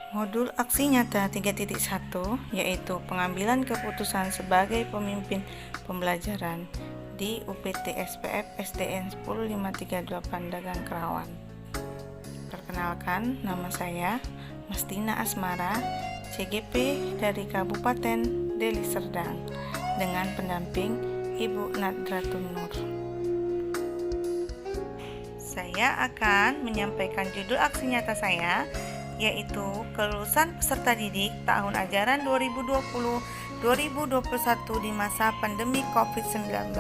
Modul aksi nyata 3.1 yaitu pengambilan keputusan sebagai pemimpin pembelajaran di UPT SPF SDN 10538 Dagang Kerawan. Perkenalkan, nama saya Mastina Asmara, CGP dari Kabupaten Deli Serdang dengan pendamping Ibu Nadratun Nur. Saya akan menyampaikan judul aksi nyata saya, yaitu kelulusan peserta didik tahun ajaran 2020-2021 di masa pandemi COVID-19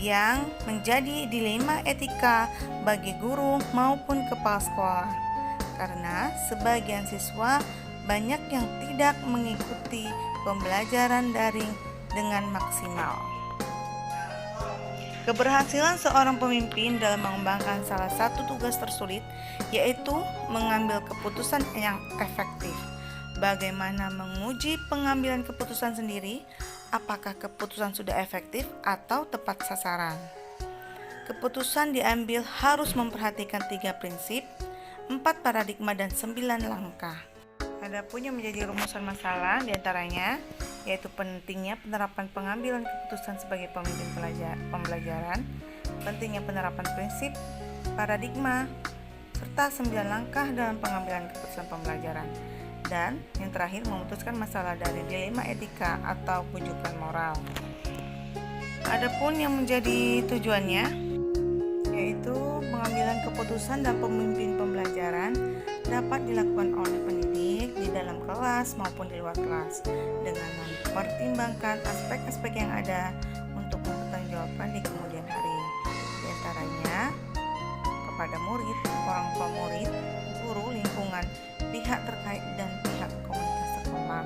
yang menjadi dilema etika bagi guru maupun kepala sekolah, karena sebagian siswa banyak yang tidak mengikuti pembelajaran daring dengan maksimal. Keberhasilan seorang pemimpin dalam mengembangkan salah satu tugas tersulit yaitu mengambil keputusan yang efektif. Bagaimana menguji pengambilan keputusan sendiri? Apakah keputusan sudah efektif atau tepat sasaran? Keputusan diambil harus memperhatikan 3 prinsip, 4 paradigma dan 9 langkah. Adapun yang menjadi rumusan masalah diantaranya yaitu pentingnya penerapan pengambilan keputusan sebagai pemimpin pembelajaran, pentingnya penerapan prinsip, paradigma, serta 9 langkah dalam pengambilan keputusan pembelajaran, dan yang terakhir memutuskan masalah dari dilema etika atau bujukan moral. Adapun yang menjadi tujuannya yaitu pengambilan keputusan dan pemimpin pembelajaran dapat dilakukan oleh pendidik di dalam kelas maupun di luar kelas dengan mempertimbangkan aspek-aspek yang ada untuk mempertanggungjawabkan di kemudian hari, di antaranya kepada murid, orang tua murid, guru, lingkungan, pihak terkait dan pihak komunitas sekolah.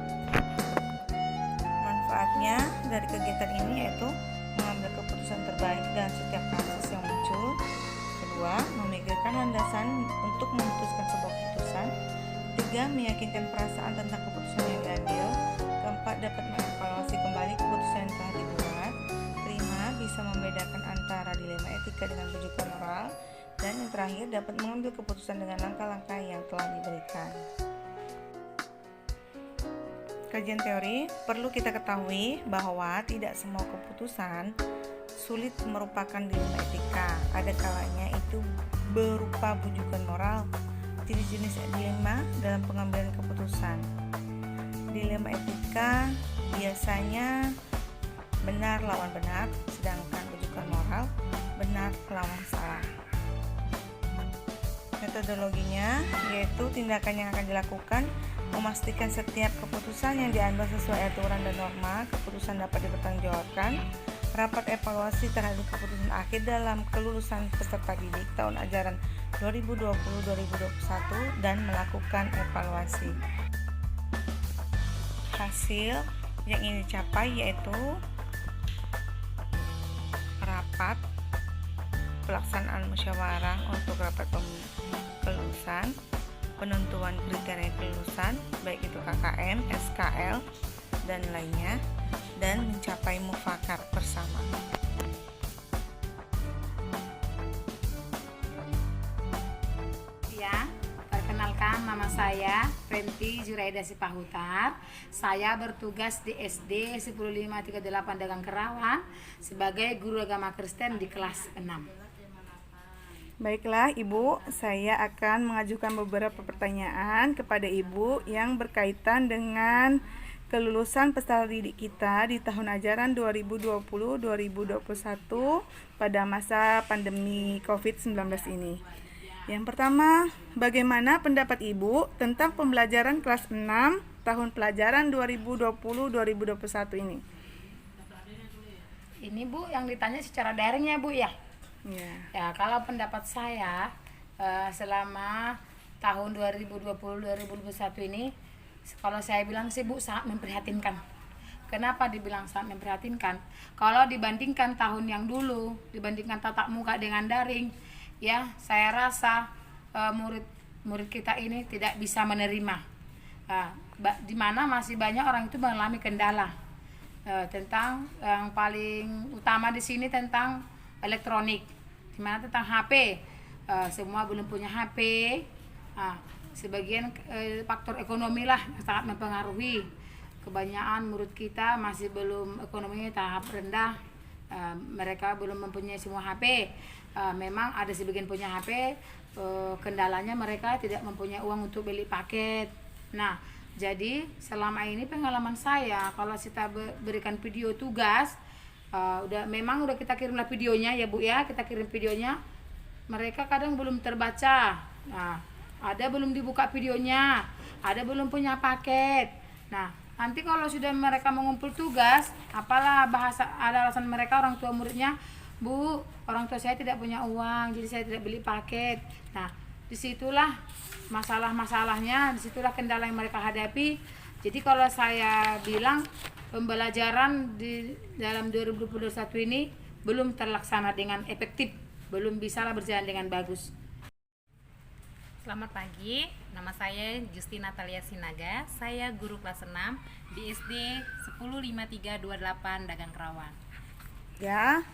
Manfaatnya dari kegiatan ini yaitu mengambil keputusan terbaik dalam setiap kasus yang muncul. Kedua, memikirkan landasan untuk memutuskan sebuah keputusan. Ketiga, meyakinkan perasaan tentang keputusan yang diambil. Keempat, dapat mengevaluasi kembali keputusan yang telah dibuat. Kelima, bisa membedakan antara dilema etika dengan bujukan moral. Dan yang terakhir, dapat mengambil keputusan dengan langkah-langkah yang telah diberikan. Kajian teori, perlu kita ketahui bahwa tidak semua keputusan sulit merupakan dilema etika. Ada kalanya itu berupa bujukan moral. Ciri jenis dilema dalam pengambilan keputusan. Dilema etika biasanya benar lawan benar, sedangkan bujukan moral benar lawan salah. Metodologinya yaitu tindakan yang akan dilakukan memastikan setiap keputusan yang diambil sesuai aturan dan norma, keputusan dapat dipertanggungjawabkan, rapat evaluasi terhadap keputusan akhir dalam kelulusan peserta didik tahun ajaran 2020-2021 dan melakukan evaluasi. Hasil yang ingin dicapai yaitu rapat pelaksanaan musyawarah untuk rapat kelulusan, penentuan kriteria kelulusan baik itu KKM, SKL, dan lainnya, dan mencapai mufakat bersama. Ya, perkenalkan nama saya Renti Juraida Sipahutar. Saya bertugas di SD 10538 Dagang Kerawan sebagai guru agama Kristen di kelas 6. Baiklah Ibu, saya akan mengajukan beberapa pertanyaan kepada Ibu yang berkaitan dengan kelulusan peserta didik kita di tahun ajaran 2020-2021 pada masa pandemi COVID-19 ini. Yang pertama, bagaimana pendapat Ibu tentang pembelajaran kelas 6 tahun pelajaran 2020-2021 ini? Ini Bu yang ditanya secara daring ya Bu ya? Ya, kalau pendapat saya selama tahun 2020-2021 ini, kalau saya bilang sih Bu sangat memprihatinkan. Kenapa dibilang sangat memprihatinkan? Kalau dibandingkan tahun yang dulu, dibandingkan tatap muka dengan daring, ya saya rasa murid kita ini tidak bisa menerima. Di mana masih banyak orang itu mengalami kendala tentang yang paling utama di sini tentang elektronik. Dimana tentang HP, semua belum punya HP, sebagian faktor ekonomi lah yang sangat mempengaruhi. Kebanyakan murid kita masih belum ekonominya tahap rendah, mereka belum mempunyai semua HP. Memang ada sebagian punya HP, kendalanya mereka tidak mempunyai uang untuk beli paket. Nah, jadi selama ini pengalaman saya, kalau kita berikan video tugas, memang udah kita kirimlah videonya ya Bu ya, kita kirim videonya, mereka kadang belum terbaca. Nah, ada belum dibuka videonya, ada belum punya paket. Nah, nanti kalau sudah mereka mengumpul tugas, apalah bahasa, ada alasan mereka orang tua muridnya, Bu, orang tua saya tidak punya uang, jadi saya tidak beli paket. Nah, disitulah masalah-masalahnya, disitulah kendala yang mereka hadapi. Jadi kalau saya bilang pembelajaran di dalam 2021 ini belum terlaksana dengan efektif, belum bisa berjalan dengan bagus. Selamat pagi, nama saya Justina Natalia Sinaga. Saya guru kelas 6 di SD 105328 Dagang Kerawan. Ya,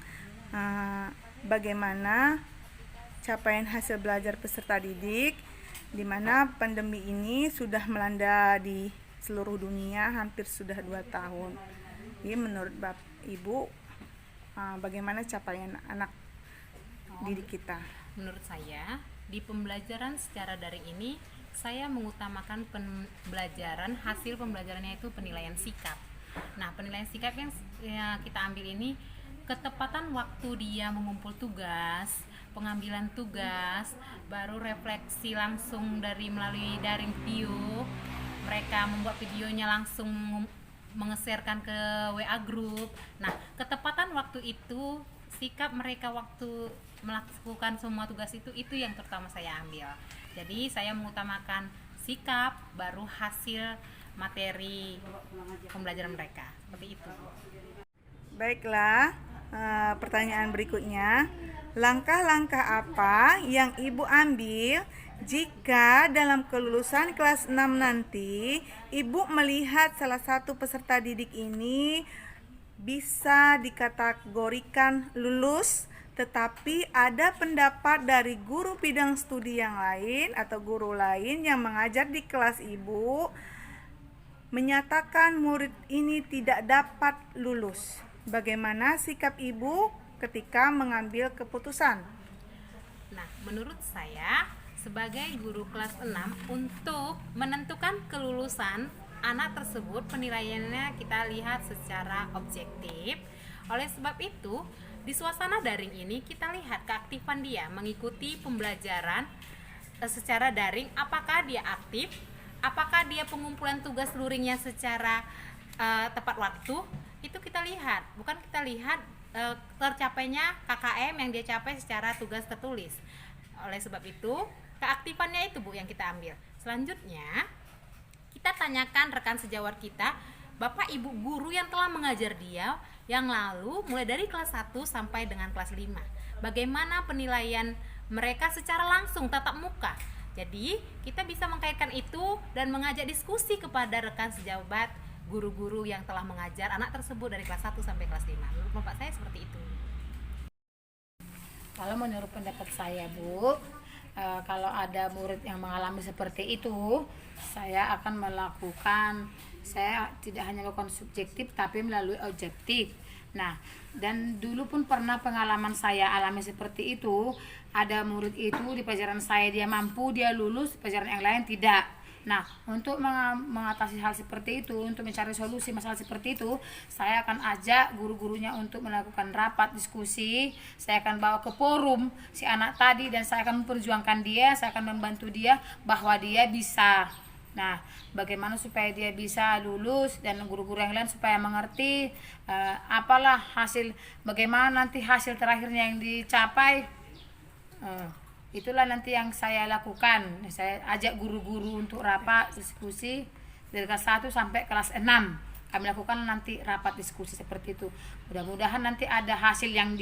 bagaimana capaian hasil belajar peserta didik di mana pandemi ini sudah melanda di seluruh dunia hampir sudah 2 tahun. Jadi menurut Ibu, bagaimana capaian anak didik kita? Menurut saya, di pembelajaran secara daring ini, saya mengutamakan hasil pembelajarannya itu penilaian sikap. Nah, penilaian sikap yang kita ambil ini, ketepatan waktu dia mengumpul tugas, pengambilan tugas, baru refleksi langsung melalui daring video. Mereka membuat videonya langsung mengeserkan ke WA group. Nah, ketepatan waktu itu, sikap mereka waktu melakukan semua tugas itu yang terutama saya ambil. Jadi saya mengutamakan sikap baru hasil materi pembelajaran mereka. Seperti itu. Baiklah, pertanyaan berikutnya, langkah-langkah apa yang Ibu ambil jika dalam kelulusan kelas 6 nanti Ibu melihat salah satu peserta didik ini bisa dikategorikan lulus, tetapi ada pendapat dari guru bidang studi yang lain atau guru lain yang mengajar di kelas Ibu menyatakan murid ini tidak dapat lulus. Bagaimana sikap Ibu ketika mengambil keputusan? Nah, menurut saya sebagai guru kelas 6, untuk menentukan kelulusan anak tersebut, penilaiannya kita lihat secara objektif. Oleh sebab itu, di suasana daring ini kita lihat keaktifan dia mengikuti pembelajaran secara daring, apakah dia aktif, apakah dia pengumpulan tugas luringnya secara tepat waktu. Itu kita lihat, bukan kita lihat tercapainya KKM yang dia capai secara tugas tertulis. Oleh sebab itu, keaktifannya itu Bu yang kita ambil. Selanjutnya, kita tanyakan rekan sejawat kita, Bapak Ibu guru yang telah mengajar dia yang lalu mulai dari kelas 1 sampai dengan kelas 5. Bagaimana penilaian mereka secara langsung tatap muka. Jadi, kita bisa mengkaitkan itu dan mengajak diskusi kepada rekan sejawat guru-guru yang telah mengajar anak tersebut dari kelas 1 sampai kelas 5. Menurut Bapak saya seperti itu. Kalau menurut pendapat saya Bu, kalau ada murid yang mengalami seperti itu, saya akan melakukan, saya tidak hanya melakukan subjektif tapi melalui objektif. Nah, dan dulu pun pernah pengalaman saya alami seperti itu. Ada murid itu di pelajaran saya dia mampu, dia lulus, pelajaran yang lain tidak. Nah, untuk mengatasi hal seperti itu, untuk mencari solusi masalah seperti itu, saya akan ajak guru-gurunya untuk melakukan rapat diskusi. Saya akan bawa ke forum si anak tadi dan saya akan memperjuangkan dia, saya akan membantu dia bahwa dia bisa. Nah, bagaimana supaya dia bisa lulus dan guru-guru yang lain supaya mengerti apalah hasil, bagaimana nanti hasil terakhirnya yang dicapai. Itulah nanti yang saya lakukan. Saya ajak guru-guru untuk rapat diskusi dari kelas 1 sampai kelas 6. Kami lakukan nanti rapat diskusi seperti itu. Mudah-mudahan nanti ada hasil yang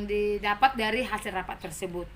didapat dari hasil rapat tersebut.